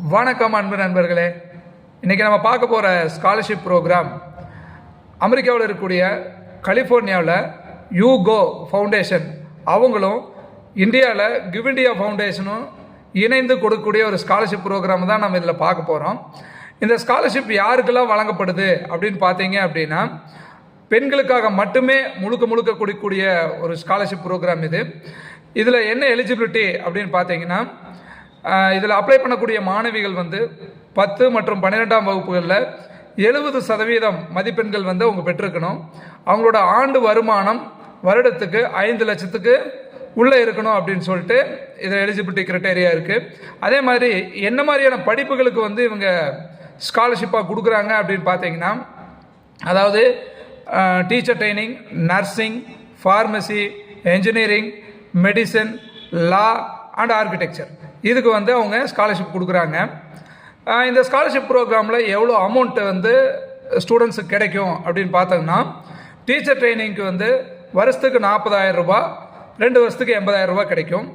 வணக்கம் அன்பு நண்பர்களே. இன்றைக்கி நம்ம பார்க்க போகிற ஸ்காலர்ஷிப் ப்ரோக்ராம் அமெரிக்காவில் இருக்கக்கூடிய கலிஃபோர்னியாவில் யூகோ ஃபவுண்டேஷன் அவங்களும் இந்தியாவில் கிவ் இண்டியா ஃபவுண்டேஷனும் இணைந்து கொடுக்கக்கூடிய ஒரு ஸ்காலர்ஷிப் ப்ரோக்ராம் தான் நம்ம இதில் பார்க்க போகிறோம். இந்த ஸ்காலர்ஷிப் யாருக்கெல்லாம் வழங்கப்படுது அப்படின்னு பார்த்தீங்க அப்படின்னா, பெண்களுக்காக மட்டுமே முழுக்க கொடுக்கக்கூடிய ஒரு ஸ்காலர்ஷிப் ப்ரோக்ராம் இது. இதில் என்ன எலிஜிபிலிட்டி அப்படின்னு பார்த்தீங்கன்னா, இதில் அப்ளை பண்ணக்கூடிய மாணவிகள் 10 மற்றும் 12ஆம் வகுப்புகளில் 70% மதிப்பெண்கள் அவங்க பெற்றிருக்கணும். அவங்களோட ஆண்டு வருமானம் வருடத்துக்கு 5 லட்சத்துக்கு உள்ளே இருக்கணும் அப்படின்னு சொல்லிட்டு இதில் எலிஜிபிலிட்டி கிரைட்டேரியா இருக்குது. அதே மாதிரி என்ன மாதிரியான படிப்புகளுக்கு இவங்க ஸ்காலர்ஷிப்பாக கொடுக்குறாங்க அப்படின்னு பார்த்தீங்கன்னா, அதாவது teacher training, nursing, pharmacy, engineering, medicine, law and architecture, இதுக்கு அவங்க ஸ்காலர்ஷிப் கொடுக்குறாங்க. இந்த ஸ்காலர்ஷிப் ப்ரோக்ராமில் எவ்வளோ அமௌண்ட்டு ஸ்டூடெண்ட்ஸுக்கு கிடைக்கும் அப்படின்னு பார்த்தோம்னா, டீச்சர் ட்ரைனிங்க்கு வருஷத்துக்கு 40,000 ரூபா, 2 வருஷத்துக்கு 80,000 ரூபா கிடைக்கும்.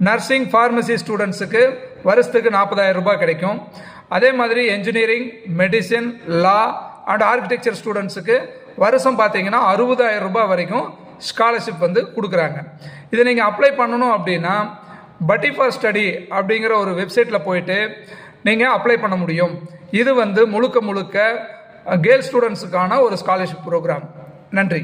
நர்சிங், ஃபார்மசி ஸ்டூடெண்ட்ஸுக்கு வருஷத்துக்கு 40,000 ரூபா கிடைக்கும். அதே மாதிரி engineering, medicine, law and architecture ஸ்டூடெண்ட்ஸுக்கு வருஷம் பார்த்தீங்கன்னா 60,000 ரூபா வரைக்கும் ஸ்காலர்ஷிப் கொடுக்குறாங்க. இதை நீங்கள் அப்ளை பண்ணணும் அப்படின்னா பட்டி ஃபார் ஸ்டடி அப்படிங்கிற ஒரு வெப்சைட்டில் போயிட்டு நீங்கள் அப்ளை பண்ண முடியும். இது முழுக்க கேர்ள்ஸ் ஸ்டூடெண்ட்ஸுக்கான ஒரு ஸ்காலர்ஷிப் ப்ரோக்ராம். நன்றி.